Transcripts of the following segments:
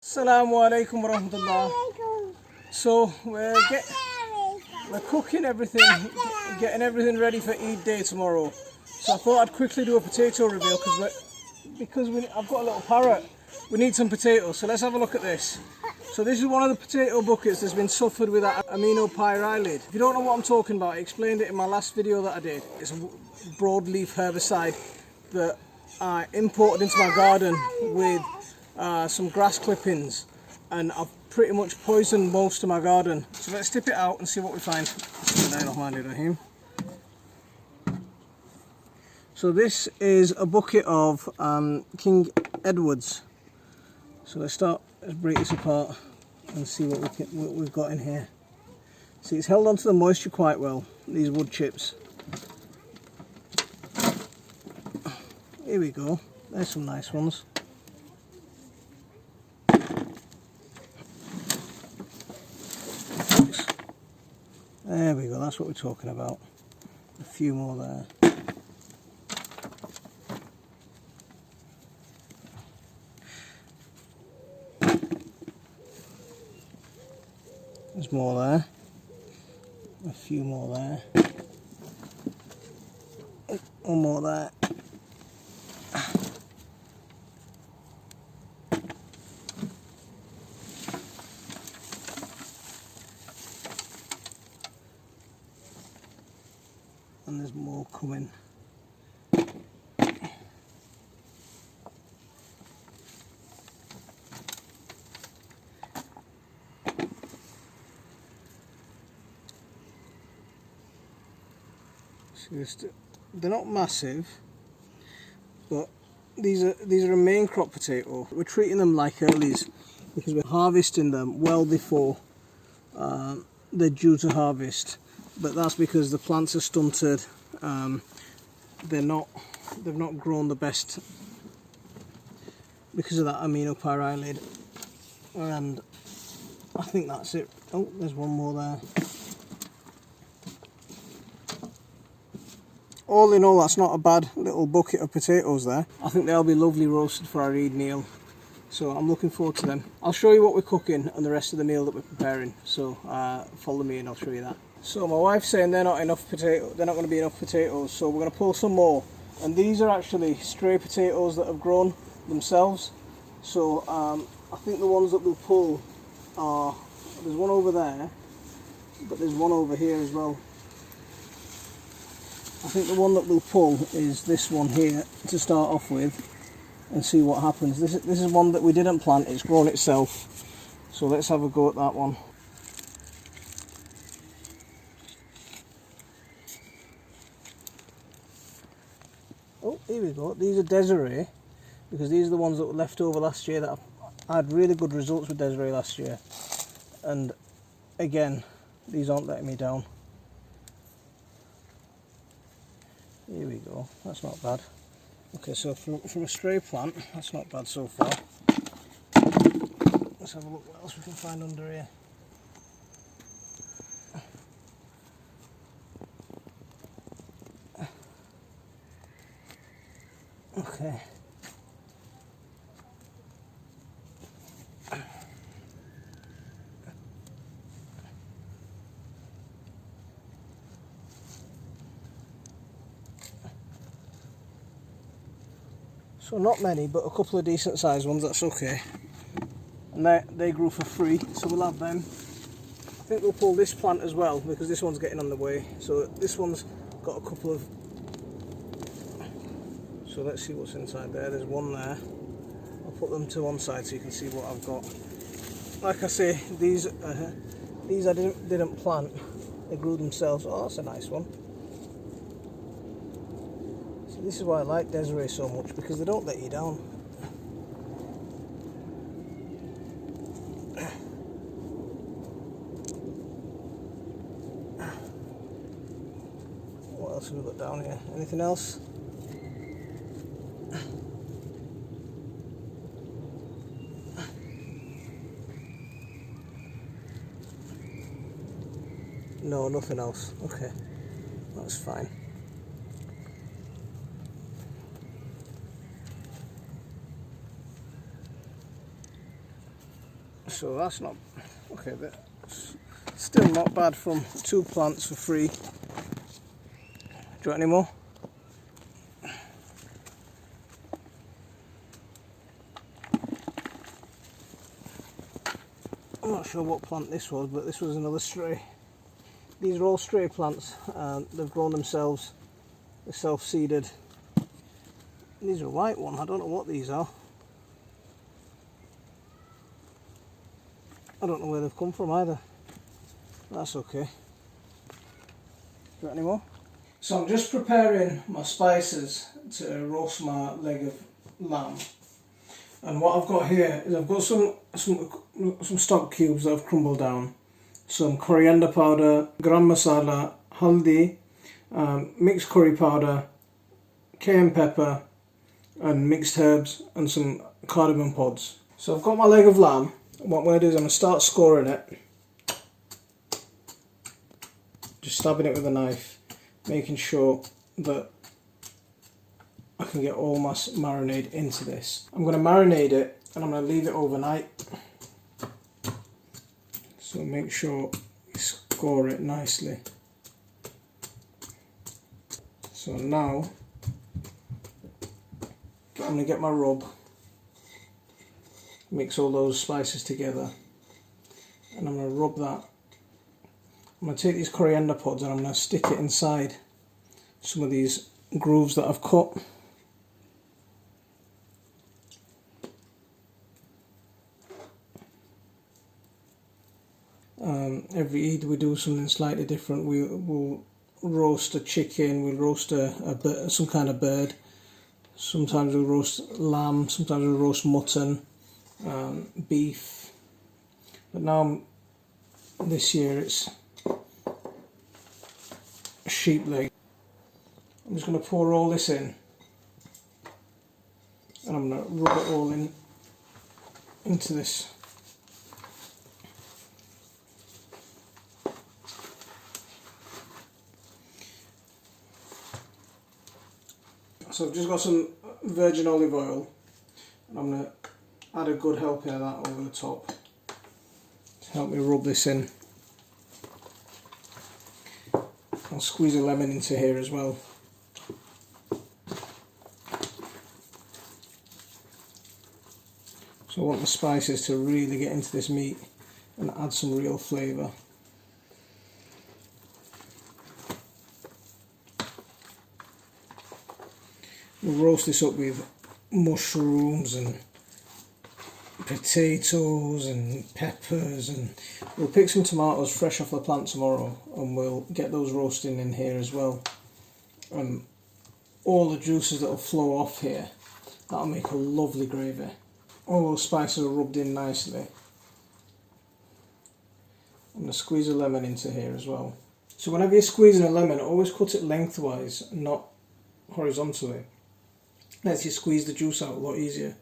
Assalamu alaikum warahmatullah. So we're cooking everything, getting everything ready for Eid Day tomorrow. So I thought I'd quickly do a potato reveal because I've got a little parrot. We need some potatoes, so let's have a look at this. So this is one of the potato buckets that's been suffered with that aminopyrylide. If you don't know what I'm talking about, I explained it in my last video that I did. It's a broadleaf herbicide that I imported into my garden with some grass clippings, and I've pretty much poisoned most of my garden. So let's tip it out and see what we find. So this is a bucket of King Edwards. So let's break this apart and see what we've got in here. See, it's held onto the moisture quite well, these wood chips. Here we go, there's some nice ones. There we go, that's what we're talking about. A few more there. There's more there. A few more there. One more there. And there's more coming. They're not massive, but these are a main crop potato. We're treating them like earlies because we're harvesting them well before they're due to harvest. But that's because the plants are stunted. They've not grown the best because of that aminopyrylide. And I think that's it. Oh, there's one more there. All in all, that's not a bad little bucket of potatoes there. I think they'll be lovely roasted for our Eid meal. So I'm looking forward to them. I'll show you what we're cooking and the rest of the meal that we're preparing. So follow me and I'll show you that. So my wife's saying they're not going to be enough potatoes, so we're going to pull some more. And these are actually stray potatoes that have grown themselves. So I think the ones that we'll pull are, there's one over there, but there's one over here as well. I think the one that we'll pull is this one here to start off with and see what happens. This is one that we didn't plant, it's grown itself. So let's have a go at that one. Oh, here we go. These are Desiree, because these are the ones that were left over last year that I had really good results with Desiree last year. And again, these aren't letting me down. Here we go, that's not bad. Okay, so from a stray plant, that's not bad so far. Let's have a look what else we can find under here. Okay. So not many, but a couple of decent sized ones, that's okay. And they grew for free, so we'll have them. I think we'll pull this plant as well, because this one's getting on the way. So this one's got a couple of... So let's see what's inside there. There's one there. I'll put them to one side so you can see what I've got. Like I say, these I didn't plant. They grew themselves. Oh, that's a nice one. This is why I like Desiree so much, because they don't let you down. What else have we got down here? Anything else? No, nothing else. Okay, that's fine. So that's not okay. That's still not bad from 2 plants for free. Do you want any more? I'm not sure what plant this was, but this was another stray. These are all stray plants. They've grown themselves. They're self-seeded. These are a white one. I don't know what these are. I don't know where they've come from either. That's okay. Got any more? So I'm just preparing my spices to roast my leg of lamb. And what I've got here is I've got some stock cubes that I've crumbled down, some coriander powder, garam masala, haldi, mixed curry powder, cayenne pepper, and mixed herbs, and some cardamom pods. So I've got my leg of lamb. What I'm going to do is I'm going to start scoring it. Just stabbing it with a knife, making sure that I can get all my marinade into this. I'm going to marinate it and I'm going to leave it overnight. So make sure you score it nicely. So now I'm going to get my rub, mix all those spices together, and I'm going to rub that. I'm going to take these coriander pods and I'm going to stick it inside some of these grooves that I've cut. Every Eid we do something slightly different. We'll roast a chicken, we'll roast some kind of bird. Sometimes we'll roast lamb, sometimes we'll roast mutton, beef. But now this year it's a sheep leg. I'm just going to pour all this in and I'm going to rub it all into this. So I've just got some virgin olive oil and I'm going to add a good helping of that over the top to help me rub this in. I'll squeeze a lemon into here as well. So I want the spices to really get into this meat and add some real flavour. We'll roast this up with mushrooms and potatoes and peppers, and we'll pick some tomatoes fresh off the plant tomorrow and we'll get those roasting in here as well. All the juices that will flow off here, that'll make a lovely gravy. All those spices are rubbed in nicely. I'm going to squeeze a lemon into here as well. So whenever you're squeezing a lemon, always cut it lengthwise, not horizontally. Lets you squeeze the juice out a lot easier.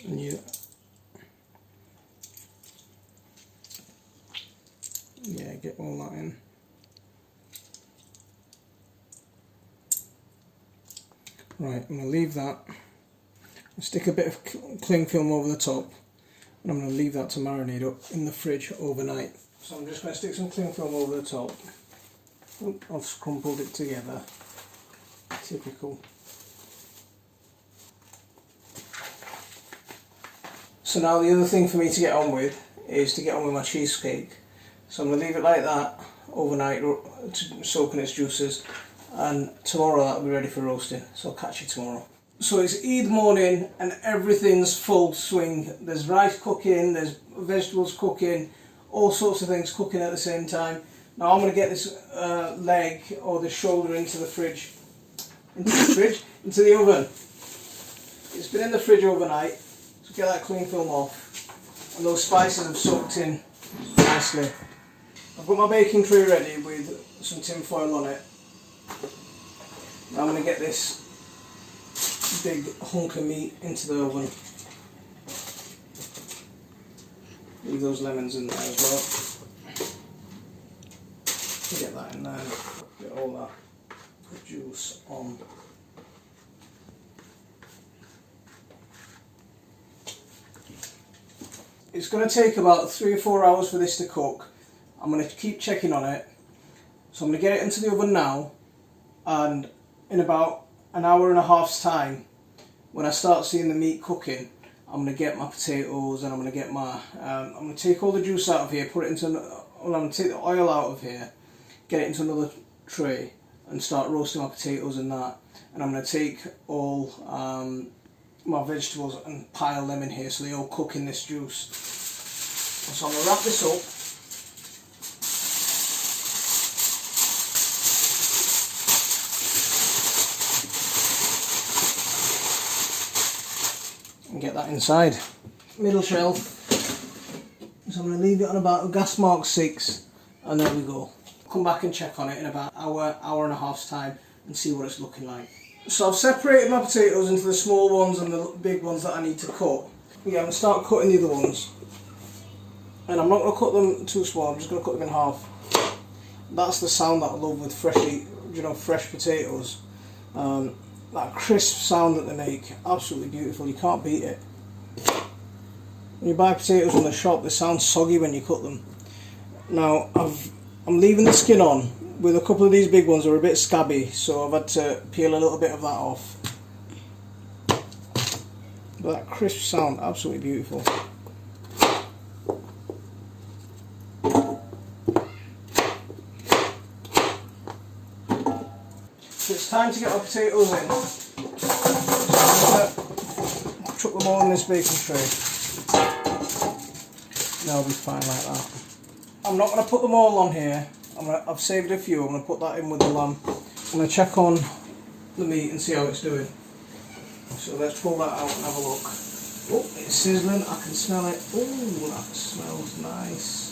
And get all that in. Right, I'm going to leave that. I'll stick a bit of cling film over the top and I'm going to leave that to marinate up in the fridge overnight. So I'm just going to stick some cling film over the top. Oop, I've crumpled it together. Typical. So now the other thing for me to get on with is to get on with my cheesecake. So I'm going to leave it like that overnight to soak in its juices, and tomorrow that'll be ready for roasting. So I'll catch you tomorrow. So it's Eid morning and everything's full swing. There's rice cooking, there's vegetables cooking, all sorts of things cooking at the same time. Now I'm going to get this leg or the shoulder into the oven. It's been in the fridge overnight, so get that cling film off. And those spices have soaked in nicely. I've got my baking tray ready with some tin foil on it. Now I'm going to get this big hunk of meat into the oven. Leave those lemons in there as well. Get that in there, get all that juice on. It's going to take about 3 or 4 hours for this to cook. I'm going to keep checking on it. So I'm going to get it into the oven now, and in about an hour and a half's time, when I start seeing the meat cooking, I'm going to get my potatoes and I'm going to get my, I'm going to take all the juice out of here, put it into, well, I'm going to take the oil out of here, get it into another tray and start roasting my potatoes and that. And I'm going to take all my vegetables and pile them in here so they all cook in this juice. So I'm going to wrap this up. And get that inside. Middle shelf. So I'm going to leave it on about gas mark 6, and there we go. Come back and check on it in about an hour and a half's time and see what it's looking like. So I've separated my potatoes into the small ones and the big ones that I need to cut. Yeah, I'm going to start cutting the other ones. And I'm not going to cut them too small, I'm just going to cut them in half. That's the sound that I love with fresh potatoes. That crisp sound that they make, absolutely beautiful, you can't beat it. When you buy potatoes from the shop, they sound soggy when you cut them. Now, I'm leaving the skin on. With a couple of these big ones, they're a bit scabby, so I've had to peel a little bit of that off. But that crisp sound, absolutely beautiful. So it's time to get our potatoes in. So I'm going to chuck them all in this baking tray. They'll be fine like that. I'm not going to put them all on here. I've saved a few. I'm going to put that in with the lamb. I'm going to check on the meat and see how it's doing. So let's pull that out and have a look. Oh, it's sizzling. I can smell it. Oh, that smells nice.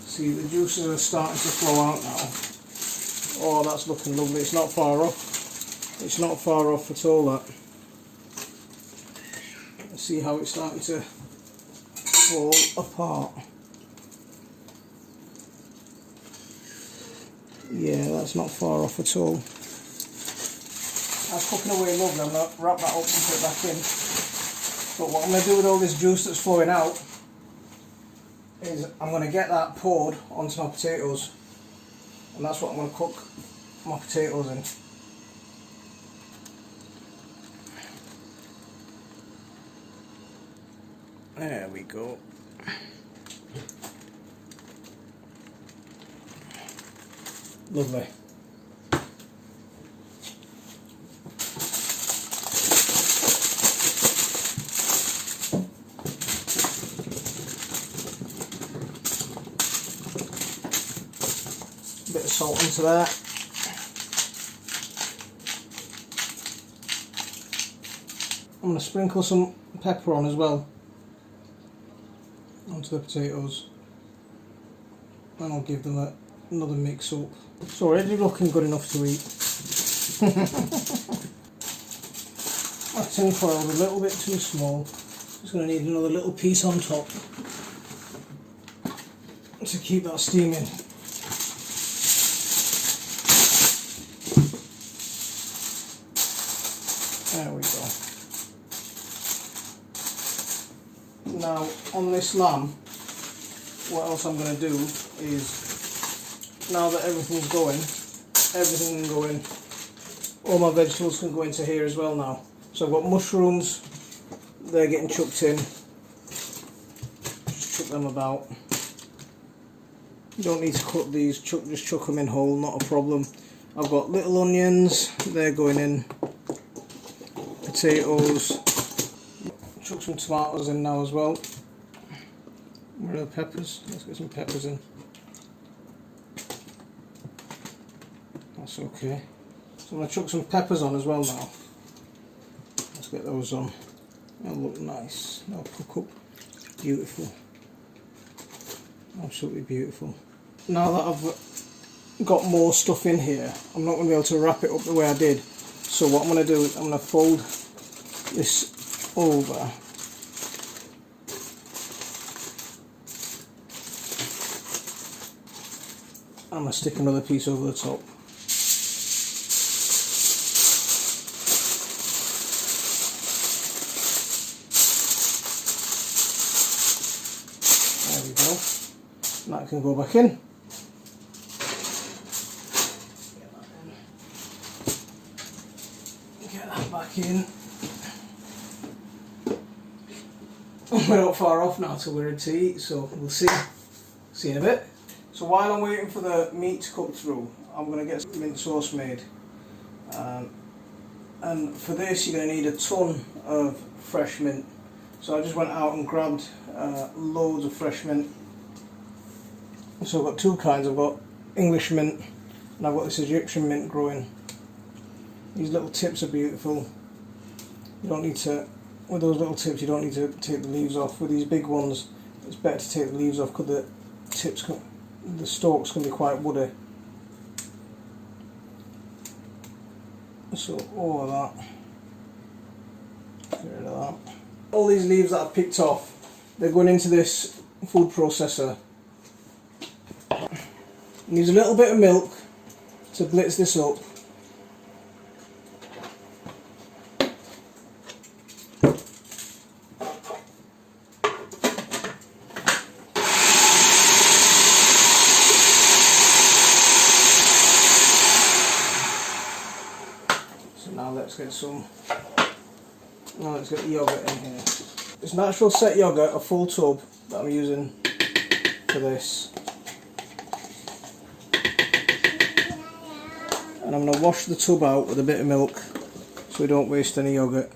See, the juices are starting to flow out now. Oh, that's looking lovely. It's not far off. It's not far off at all, that. Let's see how it's starting to fall apart. Yeah, that's not far off at all. That's cooking away lovely. I'm going to wrap that up and put it back in. But what I'm going to do with all this juice that's flowing out is I'm going to get that poured onto my potatoes. And that's what I'm going to cook my potatoes in. There we go. Lovely. Bit of salt into that. I'm going to sprinkle some pepper on as well onto the potatoes, and I'll give them another mix up. It's already looking good enough to eat. My tin foil is a little bit too small. It's going to need another little piece on top to keep that steaming. There we go. Now on this lamb, what else I'm going to do is, now that everything's going, everything can go in. All my vegetables can go into here as well now. So I've got mushrooms, they're getting chucked in. Just chuck them about. You don't need to cut these, just chuck them in whole, not a problem. I've got little onions, they're going in. Potatoes. Chuck some tomatoes in now as well. Where are the peppers? Let's get some peppers in. That's okay. So I'm going to chuck some peppers on as well now. Let's get those on. They'll look nice. They'll cook up beautiful. Absolutely beautiful. Now that I've got more stuff in here, I'm not going to be able to wrap it up the way I did. So what I'm going to do is I'm going to fold this over. I'm going to stick another piece over the top. And that can go back in. Get that back in. We're not far off now till we're ready to eat, so we'll see in a bit. So while I'm waiting for the meat to cook through, I'm going to get some mint sauce made. And for this you're going to need a ton of fresh mint. So I just went out and grabbed loads of fresh mint. So I've got two kinds. I've got English mint and I've got this Egyptian mint growing. These little tips are beautiful. You don't need to, with those little tips you don't need to take the leaves off. With these big ones it's better to take the leaves off because the tips, the stalks can be quite woody. So all of that, get rid of that. All these leaves that I've picked off, they're going into this food processor. Needs a little bit of milk to blitz this up. Now let's get the yoghurt in here. It's natural set yoghurt, a full tub that I'm using for this. And I'm going to wash the tub out with a bit of milk so we don't waste any yoghurt.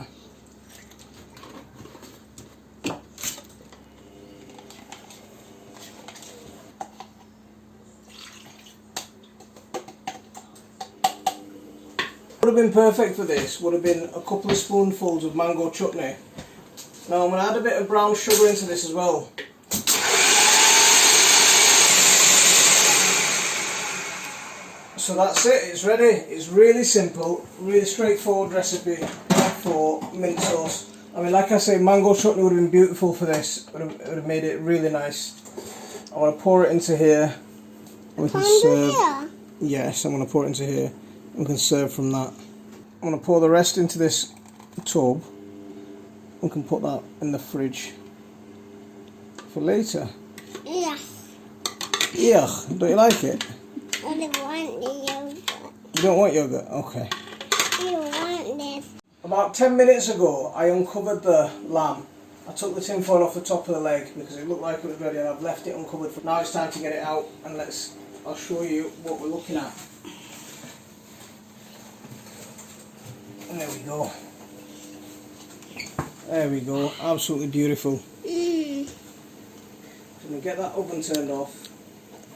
Would have been perfect for this, would have been a couple of spoonfuls of mango chutney. Now I'm going to add a bit of brown sugar into this as well. So that's it, it's ready. It's really simple, really straightforward recipe for mint sauce. I mean, like I say, mango chutney would have been beautiful for this. It would have made it really nice. I want to pour it into here. We can serve. Yes, I'm going to pour it into here. We can serve from that. I'm going to pour the rest into this tub. We can put that in the fridge for later. Yeah. Yuck, don't you like it? I don't want the yogurt. You don't want yogurt? Okay. I don't want this. About 10 minutes ago I uncovered the lamb. I took the tin foil off the top of the leg because it looked like it was ready and I've left it uncovered. Now it's time to get it out and I'll show you what we're looking at. And there we go. There we go, absolutely beautiful. So I'm going to get that oven turned off.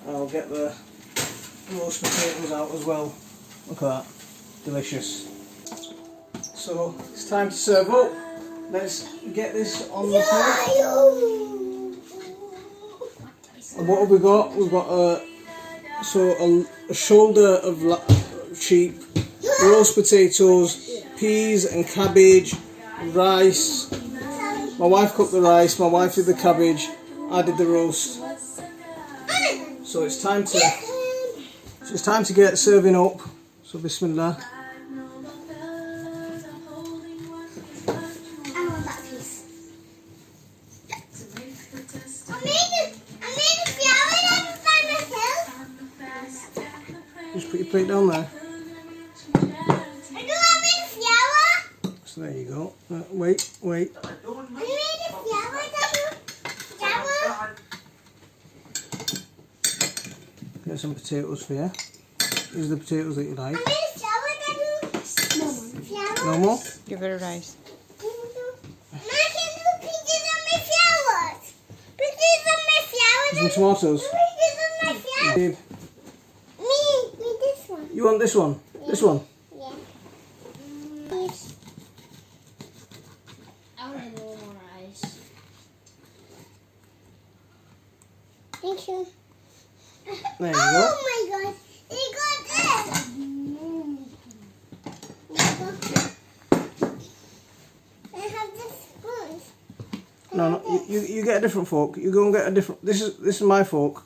I'll get the roast potatoes out as well. Look at that, delicious. So it's time to serve up. Let's get this on the plate. And what have we got? We've got a shoulder of sheep, roast potatoes, peas and cabbage, rice. My wife cooked the rice, my wife did the cabbage, I did the roast. So it's time to get serving up. So bismillah. I want that piece. I made a flower by myself. Just put your plate down there. So there you go. Wait. I made a flower, Daddy. Get some potatoes for you. These are the potatoes that you like. I made a flower, Daddy. No more? Give it a rice. Some tomatoes. Babe, Me this one. you want this one? Yeah. This one? Yeah. I want more rice. Thank you. There you go. Oh my god. You got this. I have this spoon. No, you get a different fork. You go and get a different. This is my fork.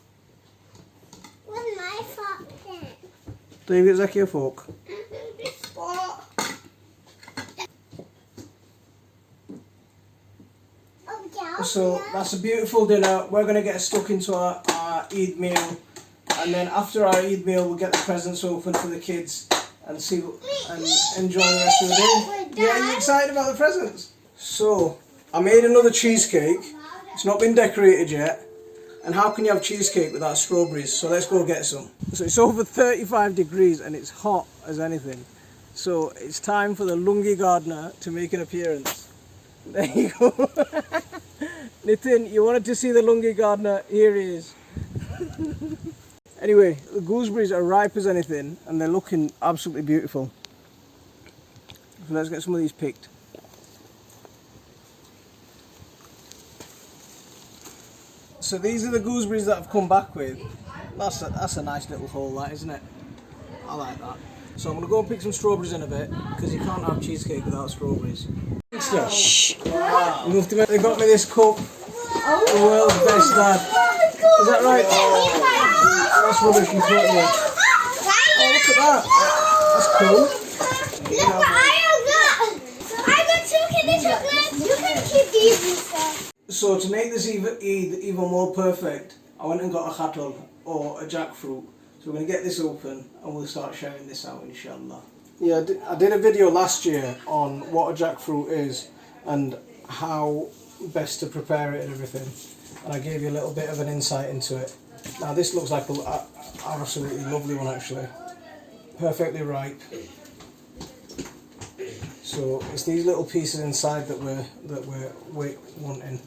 What's my fork then? Do you get Zaki a fork? This fork. Oh, yeah. So that's a beautiful dinner. We're going to get stuck into our Eid Meal, and then after our Eid Meal we'll get the presents open for the kids and see and enjoy the rest of the day. Yeah, are you excited about the presents? So I made another cheesecake. It's not been decorated yet. And how can you have cheesecake without strawberries? So let's go get some. So it's over 35 degrees and it's hot as anything. So it's time for the Lungi gardener to make an appearance. There you go. Nitin, you wanted to see the Lungi gardener? Here he is. Anyway, the gooseberries are ripe as anything and they're looking absolutely beautiful. So let's get some of these picked. So these are the gooseberries that I've come back with. That's a nice little haul, that, isn't it? I like that. So I'm going to go and pick some strawberries in a bit, because you can't have cheesecake without strawberries. Shh! They got me this cup. The world's best dad. Is that right? That's rubbish you put me. Oh, look at that. That's cool. Look what I got 2 candy chocolates. You can keep these and stuff. So to make this even more perfect, I went and got a khatol, or a jackfruit. So we're going to get this open and we'll start sharing this out, inshallah. Yeah, I did a video last year on what a jackfruit is and how best to prepare it and everything. And I gave you a little bit of an insight into it. Now this looks like an absolutely lovely one actually. Perfectly ripe. So it's these little pieces inside that we're wanting.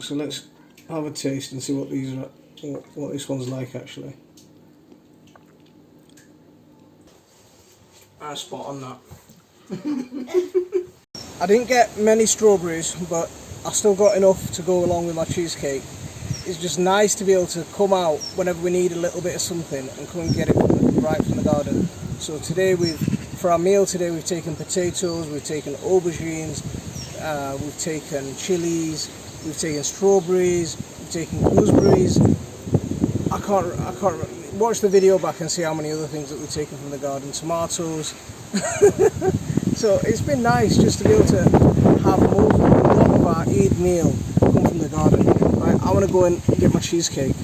So let's have a taste and see what these are, what this one's like actually. Spot on that. I didn't get many strawberries, but I still got enough to go along with my cheesecake. It's just nice to be able to come out whenever we need a little bit of something and come and get it right from the garden. So today for our meal today we've taken potatoes, we've taken aubergines, we've taken chillies, we've taken strawberries, we've taken gooseberries. I can't watch the video back and see how many other things that we've taken from the garden. Tomatoes. So it's been nice just to be able to have a lot of our Eid meal come from the garden. Right, I want to go and get my cheesecake.